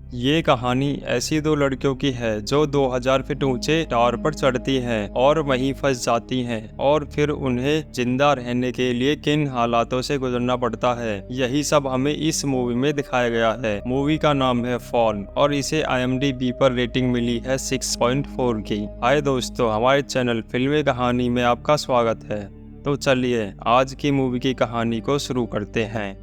ये कहानी ऐसी दो लड़कियों की है जो 2000 फीट ऊंचे टावर पर चढ़ती हैं और वहीं फंस जाती हैं और फिर उन्हें जिंदा रहने के लिए किन हालातों से गुजरना पड़ता है, यही सब हमें इस मूवी में दिखाया गया है। मूवी का नाम है फॉल और इसे IMDb पर रेटिंग मिली है 6.4 की। हाय दोस्तों, हमारे चैनल फिल्मी कहानी में आपका स्वागत है। तो चलिए आज की मूवी की कहानी को शुरू करते हैं।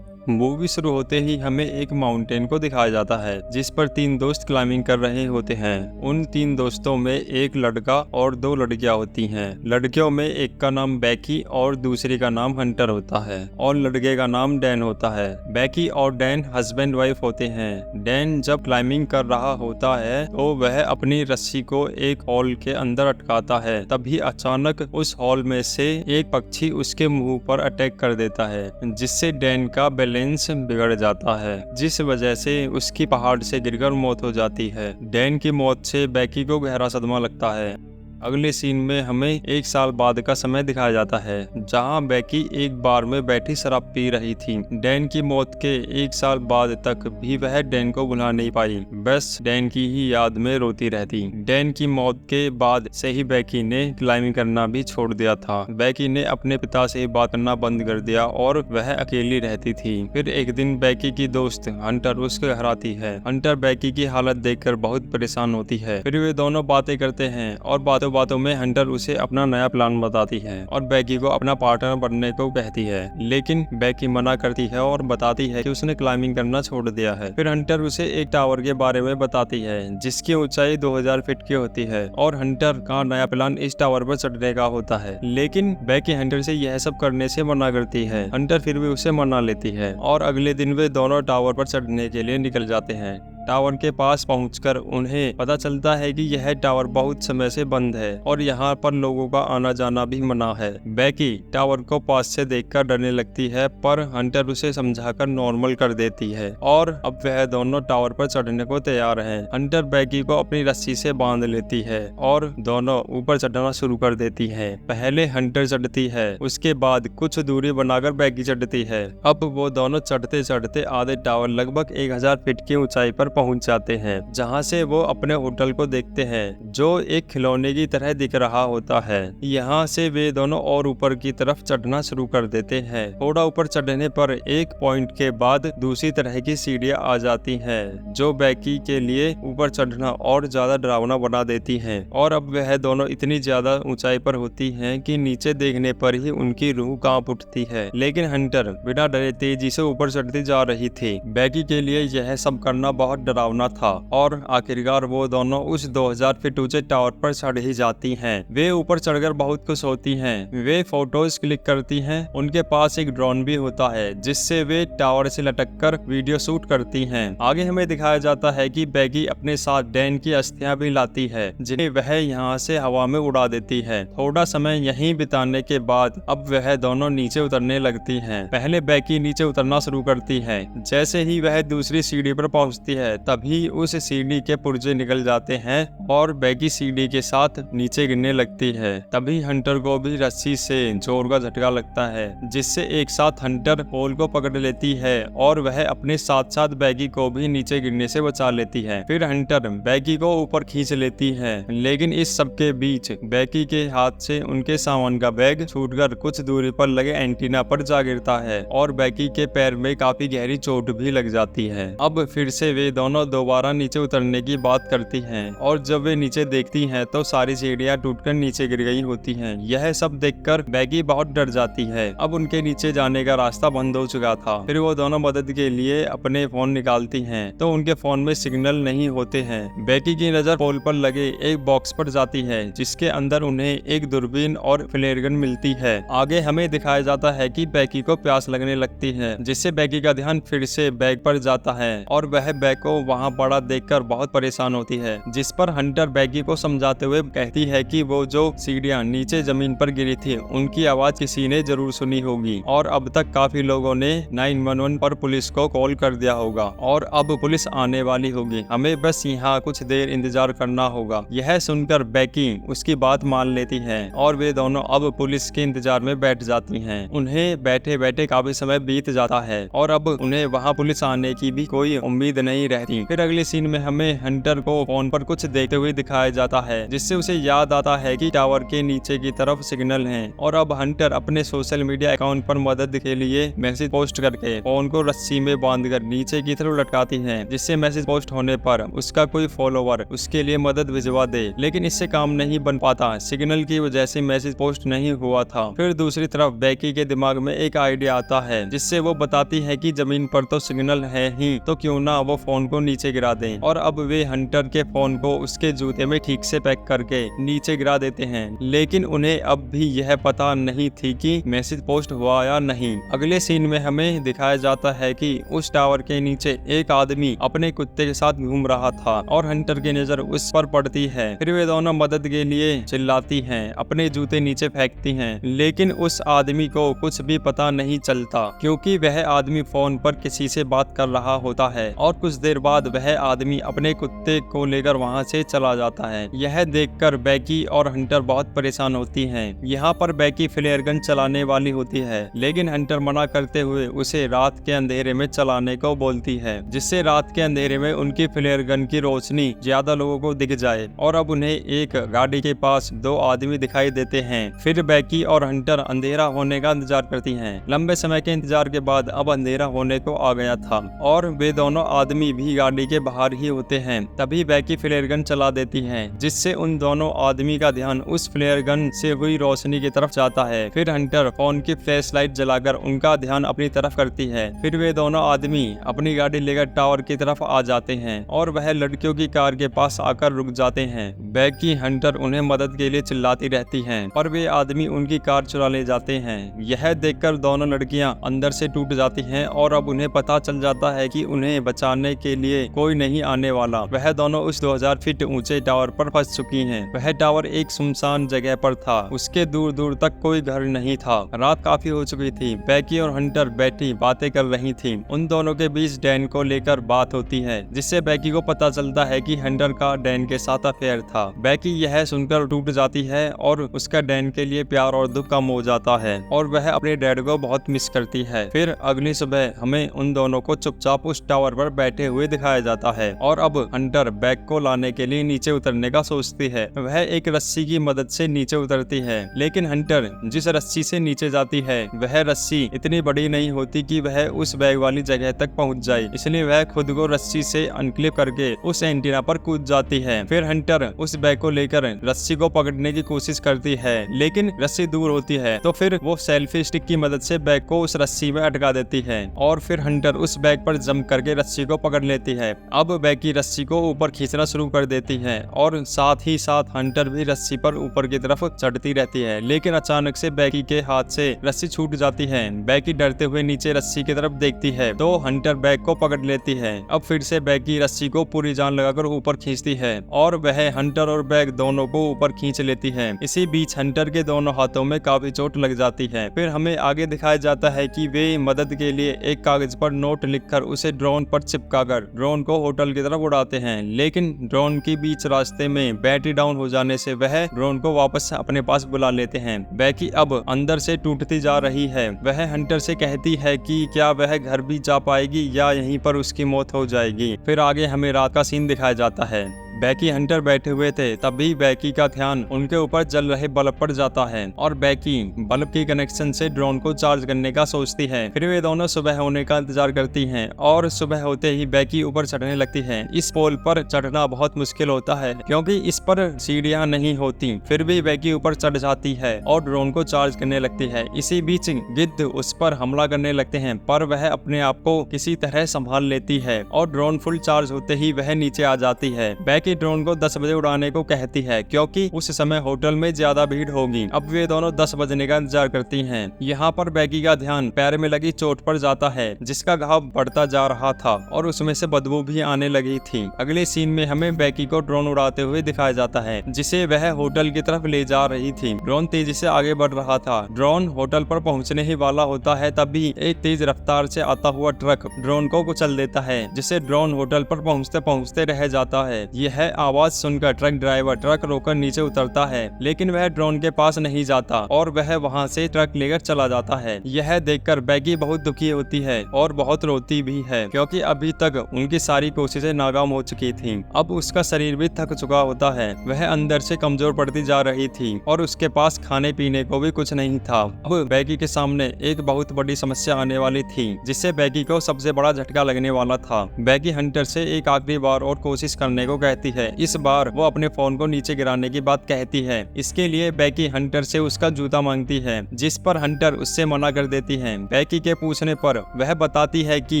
मूवी शुरू होते ही हमें एक माउंटेन को दिखाया जाता है जिस पर तीन दोस्त क्लाइंबिंग कर रहे होते हैं। उन तीन दोस्तों में एक लड़का और दो लड़कियां होती हैं। लड़कियों में एक का नाम बैकी और दूसरी का नाम हंटर होता है और लड़के का नाम डैन होता है। बैकी और डैन हस्बैंड वाइफ होते हैं। डैन जब क्लाइंबिंग कर रहा होता है तो वह अपनी रस्सी को एक हॉल के अंदर अटकाता है। तभी अचानक उस हॉल में से एक पक्षी उसके मुंह पर अटैक कर देता है, जिससे डैन का बैलेंस बिगड़ जाता है, जिस वजह से उसकी पहाड़ से गिरकर मौत हो जाती है। डैन की मौत से बैकी को गहरा सदमा लगता है। अगले सीन में हमें एक साल बाद का समय दिखाया जाता है जहां बैकी एक बार में बैठी शराब पी रही थी। डैन की मौत के एक साल बाद तक भी वह डैन को भुला नहीं पाई, बस डैन की ही याद में रोती रहती। डैन की मौत के बाद से ही बैकी ने क्लाइंबिंग करना भी छोड़ दिया था। बैकी ने अपने पिता से बात करना बंद कर दिया और वह अकेली रहती थी। फिर एक दिन बैकी की दोस्त हंटर उसके घर आती है। हंटर बैकी की हालत देखकर बहुत परेशान होती है। फिर वे दोनों बातें करते हैं और बातों में हंटर उसे अपना नया प्लान बताती है और बैकी को अपना पार्टनर बनने को कहती है, लेकिन बैकी मना करती है और बताती है कि उसने क्लाइंबिंग करना छोड़ दिया है। फिर हंटर उसे एक टावर के बारे में बताती है जिसकी ऊंचाई 2000 फीट की होती है और हंटर का नया प्लान इस टावर पर चढ़ने का होता है, लेकिन बैकी हंटर से यह सब करने से मना करती है। हंटर फिर भी उसे मना लेती है और अगले दिन वे दोनों टावर पर चढ़ने के लिए निकल जाते हैं। टावर के पास पहुंचकर उन्हें पता चलता है कि यह टावर बहुत समय से बंद है और यहाँ पर लोगों का आना जाना भी मना है। बैकी टावर को पास से देखकर डरने लगती है, पर हंटर उसे समझाकर नॉर्मल कर देती है और अब वह दोनों टावर पर चढ़ने को तैयार हैं। हंटर बैकी को अपनी रस्सी से बांध लेती है और दोनों ऊपर चढ़ना शुरू कर देती है। पहले हंटर चढ़ती है, उसके बाद कुछ दूरी बनाकर बैकी चढ़ती है। अब वो दोनों चढ़ते चढ़ते आधे टावर लगभग 1000 फीट की ऊंचाई पर पहुंच जाते हैं, जहां से वो अपने होटल को देखते हैं जो एक खिलौने की तरह दिख रहा होता है। यहां से वे दोनों और ऊपर की तरफ चढ़ना शुरू कर देते हैं। थोड़ा ऊपर चढ़ने पर एक पॉइंट के बाद दूसरी तरह की सीढ़ियां आ जाती हैं जो बैकी के लिए ऊपर चढ़ना और ज्यादा डरावना बना देती हैं। और अब वह दोनों इतनी ज्यादा ऊंचाई पर होती हैं कि नीचे देखने पर ही उनकी रूह कांप उठती है। लेकिन हंटर बिना डरे तेजी से ऊपर चढ़ती जा रही थी। बैकी के लिए यह सब करना बहुत डरावना था और आखिरकार वो दोनों उस 2000 फीट ऊंचे टावर पर चढ़ ही जाती हैं। वे ऊपर चढ़कर बहुत खुश होती हैं। वे फोटोज क्लिक करती हैं। उनके पास एक ड्रोन भी होता है जिससे वे टावर से लटककर वीडियो शूट करती हैं। आगे हमें दिखाया जाता है कि बैकी अपने साथ डैन की अस्थियां भी लाती है जिन्हें वह यहाँ से हवा में उड़ा देती है। थोड़ा समय यहीं बिताने के बाद अब वह दोनों नीचे उतरने लगती हैं। पहले बैकी नीचे उतरना शुरू करती है। जैसे ही वह दूसरी सीढ़ी पर पहुंचती है तभी उस सीढ़ी के पुर्जे निकल जाते हैं और बैकी सीढ़ी के साथ नीचे गिरने लगती है। तभी हंटर को भी रस्सी से जोर का झटका लगता है जिससे एक साथ हंटर पोल को पकड़ लेती है और वह अपने साथ साथ बैकी को भी नीचे गिरने से बचा लेती है। फिर हंटर बैकी को ऊपर खींच लेती है, लेकिन इस सब के बीच बैकी के हाथ से उनके सामान का बैग छूटकर कुछ दूरी पर लगे एंटीना पर जा गिरता है और बैकी के पैर में काफी गहरी चोट भी लग जाती है। अब फिर से वे दोनों दोबारा नीचे उतरने की बात करती हैं और जब वे नीचे देखती हैं तो सारी सीढ़ियां टूटकर नीचे गिर गई होती हैं। यह सब देखकर बैकी बहुत डर जाती है। अब उनके नीचे जाने का रास्ता बंद हो चुका था। फिर वो दोनों मदद के लिए अपने फोन निकालती हैं तो उनके फोन में सिग्नल नहीं होते हैं। बैकी की नजर पोल पर लगे एक बॉक्स पर जाती है जिसके अंदर उन्हें एक दूरबीन और फ्लेयर गन मिलती है। आगे हमें दिखाया जाता है कि बैकी को प्यास लगने लगती है, जिससे बैकी का ध्यान फिर से बैग पर जाता है और वह बैग को वहां पड़ा देखकर बहुत परेशान होती है, जिस पर हंटर बैगी को समझाते हुए कहती है कि वो जो सीढ़ियां नीचे जमीन पर गिरी थी उनकी आवाज किसी ने जरूर सुनी होगी और अब तक काफी लोगों ने 911 पर पुलिस को कॉल कर दिया होगा और अब पुलिस आने वाली होगी। हमें बस यहाँ कुछ देर इंतजार करना होगा। यह सुनकर बैकी उसकी बात मान लेती है और वे दोनों अब पुलिस के इंतजार में बैठ जाती हैं। उन्हें बैठे बैठे काफी समय बीत जाता है और अब उन्हें वहाँ पुलिस आने की भी कोई उम्मीद नहीं कहती। फिर अगले सीन में हमें हंटर को फोन पर कुछ देखते हुए दिखाया जाता है, जिससे उसे याद आता है कि टावर के नीचे की तरफ सिग्नल है। और अब हंटर अपने सोशल मीडिया अकाउंट पर मदद के लिए मैसेज पोस्ट करके फोन को रस्सी में बांधकर नीचे की तरफ लटकाती है, जिससे मैसेज पोस्ट होने पर उसका कोई फॉलोवर उसके लिए मदद भिजवा दे। लेकिन इससे काम नहीं बन पाता, सिग्नल की वजह से मैसेज पोस्ट नहीं हुआ था। फिर दूसरी तरफ बेकी के दिमाग में एक आइडिया आता है, जिससे वो बताती है कि जमीन पर तो सिग्नल है ही, तो क्यों ना वो फोन को नीचे गिरा दें। और अब वे हंटर के फोन को उसके जूते में ठीक से पैक करके नीचे गिरा देते हैं। लेकिन उन्हें अब भी यह पता नहीं थी कि मैसेज पोस्ट हुआ या नहीं। अगले सीन में हमें दिखाया जाता है कि उस टावर के नीचे एक आदमी अपने कुत्ते के साथ घूम रहा था और हंटर की नजर उस पर पड़ती है। फिर वे दोनों मदद के लिए चिल्लाती हैं, अपने जूते नीचे फेंकती हैं। लेकिन उस आदमी को कुछ भी पता नहीं चलता, क्योंकि वह आदमी फोन पर किसी से बात कर रहा होता है। और कुछ देर बाद वह आदमी अपने कुत्ते को लेकर वहां से चला जाता है। यह देखकर बेकी और हंटर बहुत परेशान होती हैं। यहाँ पर बेकी फ्लेयर गन चलाने वाली होती है, लेकिन हंटर मना करते हुए उसे रात के अंधेरे में चलाने को बोलती है, जिससे रात के अंधेरे में उनकी फ्लेयर गन की रोशनी ज्यादा लोगों को दिख जाए। और अब उन्हें एक गाड़ी के पास दो आदमी दिखाई देते हैं। फिर बेकी और हंटर अंधेरा होने का इंतजार करती हैं। लंबे समय के इंतजार के बाद अब अंधेरा होने को आ गया था और वे दोनों आदमी भी गाड़ी के बाहर ही होते हैं। तभी बेकी फ्लेयर गन चला देती है, जिससे उन दोनों आदमी का ध्यान उस फ्लेयर गन से हुई रोशनी की तरफ जाता है। फिर हंटर फोन की फ्लैश लाइट जलाकर उनका ध्यान अपनी तरफ करती है। फिर वे दोनों आदमी अपनी गाड़ी लेकर टावर की तरफ आ जाते हैं और वह लड़कियों की कार के पास आकर रुक जाते हैं। बेकी हंटर उन्हें मदद के लिए चिल्लाती रहती हैं, पर वे आदमी उनकी कार चुरा ले जाते हैं। यह देखकर दोनों लड़कियां अंदर से टूट जाती हैं और अब उन्हें पता चल जाता है कि उन्हें बचाने के लिए कोई नहीं आने वाला। वह दोनों उस 2000 फीट ऊंचे टावर पर फंस चुकी हैं। वह टावर एक सुनसान जगह पर था, उसके दूर दूर तक कोई घर नहीं था। रात काफी हो चुकी थी। बेकी और हंटर बैठी बातें कर रही थी। उन दोनों के बीच डैन को लेकर बात होती है, जिससे बेकी को पता चलता है कि हंटर का डैन के साथ अफेयर था। बेकी यह सुनकर टूट जाती है और उसका डैन के लिए प्यार और दुख कम हो जाता है और वह अपने डैड को बहुत मिस करती है। फिर अगली सुबह हमें उन दोनों को चुपचाप उस टावर पर बैठे हुए दिखाया जाता है और अब हंटर बैग को लाने के लिए नीचे उतरने का सोचती है। वह एक रस्सी की मदद से नीचे उतरती है, लेकिन हंटर जिस रस्सी से नीचे जाती है वह रस्सी इतनी बड़ी नहीं होती कि वह उस बैग वाली जगह तक पहुंच जाए, इसलिए वह खुद को रस्सी से अनक्लिप करके उस एंटीना पर कूद जाती है। फिर हंटर उस बैग को लेकर रस्सी को पकड़ने की कोशिश करती है, लेकिन रस्सी दूर होती है, तो फिर वो सेल्फी स्टिक की मदद से बैग को उस रस्सी में अटका देती है और फिर हंटर उस बैग पर जंप करके रस्सी को पकड़ लेती है। अब बैग की रस्सी को ऊपर खींचना शुरू कर देती है और साथ ही साथ हंटर भी रस्सी पर ऊपर की तरफ चढ़ती रहती है, लेकिन अचानक से बेकी के हाथ से रस्सी छूट जाती है। बेकी डरते हुए नीचे रस्सी की तरफ देखती है तो हंटर बैग को पकड़ लेती है। अब फिर से बेकी रस्सी को पूरी जान लगाकर ऊपर खींचती है और वह हंटर और बैग दोनों को ऊपर खींच लेती है। इसी बीच हंटर के दोनों हाथों में काफी चोट लग जाती है। फिर हमें आगे दिखाया जाता है कि वे मदद के लिए एक कागज पर नोट लिखकर उसे ड्रोन पर चिपकाकर ड्रोन को होटल की तरफ उड़ाते हैं, लेकिन ड्रोन की बीच रास्ते में बैटरी डाउन हो जाने से वह ड्रोन को वापस अपने पास बुला लेते हैं। बेकी अब अंदर से टूटती जा रही है। वह हंटर से कहती है कि क्या वह घर भी जा पाएगी या यहीं पर उसकी मौत हो जाएगी। फिर आगे हमें रात का सीन दिखाया जाता है। बेकी हंटर बैठे हुए थे, तभी बेकी का ध्यान उनके ऊपर जल रहे बल्ब पर जाता है और बेकी बल्ब की कनेक्शन से ड्रोन को चार्ज करने का सोचती है। फिर वे दोनों सुबह होने का इंतजार करती हैं और सुबह होते ही बेकी ऊपर चढ़ने लगती है। इस पोल पर चढ़ना बहुत मुश्किल होता है क्योंकि इस पर सीढ़ियां नहीं होती। फिर भी बेकी ऊपर चढ़ जाती है और ड्रोन को चार्ज करने लगती है। इसी बीच गिद्ध उस पर हमला करने लगते हैं, पर वह अपने आप को किसी तरह संभाल लेती है और ड्रोन फुल चार्ज होते ही वह नीचे आ जाती है। बेकी ड्रोन को 10 बजे उड़ाने को कहती है क्योंकि उस समय होटल में ज्यादा भीड़ होगी। अब वे दोनों 10 बजने का इंतजार करती हैं। यहाँ पर बेकी का ध्यान पैर में लगी चोट पर जाता है, जिसका घाव बढ़ता जा रहा था और उसमें से बदबू भी आने लगी थी। अगले सीन में हमें बेकी को ड्रोन उड़ाते हुए दिखाया जाता है, जिसे वह होटल की तरफ ले जा रही थी। ड्रोन तेजी से आगे बढ़ रहा था। ड्रोन होटल पर पहुँचने ही वाला होता है, तभी एक तेज रफ्तार से आता हुआ ट्रक ड्रोन को कुचल देता है, जिससे ड्रोन होटल पर पहुँचते पहुँचते रह जाता है। यह आवाज सुनकर ट्रक ड्राइवर ट्रक रोकर नीचे उतरता है, लेकिन वह ड्रोन के पास नहीं जाता और वह वहां से ट्रक लेकर चला जाता है। यह देखकर बैगी बहुत दुखी होती है और बहुत रोती भी है, क्योंकि अभी तक उनकी सारी कोशिशें नाकाम हो चुकी थीं। अब उसका शरीर भी थक चुका होता है, वह अंदर से कमजोर पड़ती जा रही थी और उसके पास खाने पीने को भी कुछ नहीं था। अब बैगी के सामने एक बहुत बड़ी समस्या आने वाली थी, जिससे बैगी को सबसे बड़ा झटका लगने वाला था। बैगी हंटर से एक आखिरी बार और कोशिश करने को कहती है। इस बार वो अपने फोन को नीचे गिराने की बात कहती है। इसके लिए बैगी हंटर से उसका जूता मांगती है, जिस पर हंटर उससे मना कर देती है। बैगी के पूछने पर वह बताती है कि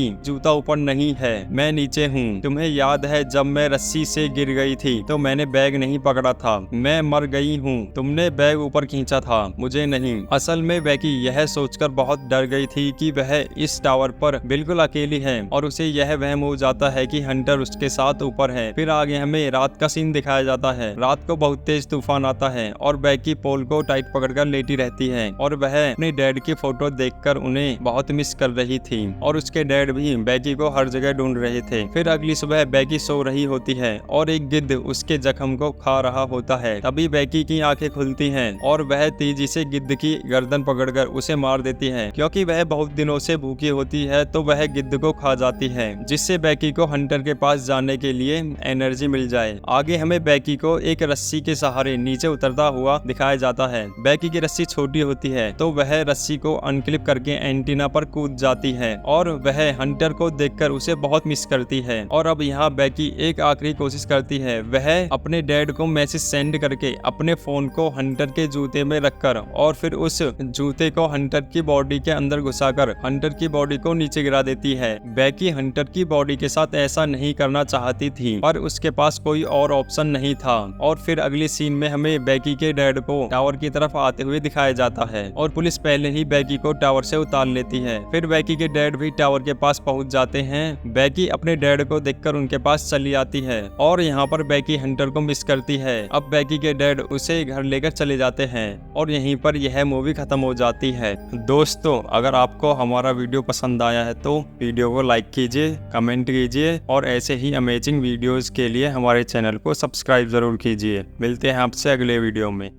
जूता ऊपर नहीं है, मैं नीचे हूँ। तुम्हें याद है जब मैं रस्सी से गिर गई थी तो मैंने बैग नहीं पकड़ा था, मैं मर गई हूँ, तुमने बैग ऊपर खींचा था, मुझे नहीं। असल में बैगी यह सोचकर बहुत डर गई थी कि वह इस टावर पर बिल्कुल अकेली है और उसे यह वहम हो जाता है कि हंटर उसके साथ ऊपर है। फिर आगे हमें रात का सीन दिखाया जाता है। रात को बहुत तेज तूफान आता है और बैगी पोल को टाइट पकड़कर लेटी रहती है और वह अपने डैड की फोटो देखकर उन्हें बहुत मिस कर रही थी और उसके डैड भी बैगी को हर जगह ढूंढ रहे थे। फिर अगली सुबह बैगी सो रही होती है और एक गिद्ध उसके जख्म को खा रहा होता है। तभी बैगी की आंखें खुलती हैं और वह तेजी से गिद्ध की गर्दन पकड़कर उसे मार देती है। क्योंकि वह बहुत दिनों से भूखी होती है तो वह गिद्ध को खा जाती है, जिससे बैगी को हंटर के पास जाने के लिए एनर्जी मिल जाए। आगे हमें बैगी को एक रस्सी के सहारे नीचे उतरता हुआ दिखाया जाता है। बैगी की रस्सी छोटी होती है तो वह रस्सी को अनक्लिप करके एंटीना पर कूद जाती है और वह हंटर को देखकर उसे बहुत मिस करती है। और अब यहाँ बैगी एक आखिरी कोशिश करती है। वह अपने डैड को मैसेज सेंड करके अपने फोन को हंटर के जूते में रखकर और फिर उस जूते को हंटर की बॉडी के अंदर घुसाकर हंटर की बॉडी को नीचे गिरा देती है। बैगी हंटर की बॉडी के साथ ऐसा नहीं करना चाहती थी, पर उसके पास कोई और ऑप्शन नहीं था। और फिर अगली सीन में हमें बैगी के डैड को टावर की तरफ आते हुए दिखाया जाता है और पुलिस पहले ही बैगी को टावर से उतार लेती है। फिर बैगी के डैड भी टावर के पास पहुंच जाते हैं। बैगी अपने डैड को देखकर उनके पास चली आती है और यहाँ पर बैगी हंटर को मिस करती है। अब बैगी के डैड उसे घर लेकर चले जाते हैं और यहीं पर यह मूवी खत्म हो जाती है। दोस्तों, अगर आपको हमारा वीडियो पसंद आया है तो वीडियो को लाइक कीजिए, कमेंट कीजिए और ऐसे ही अमेजिंग वीडियोस के लिए हमारे चैनल को सब्सक्राइब जरूर कीजिए। मिलते हैं आपसे अगले वीडियो में।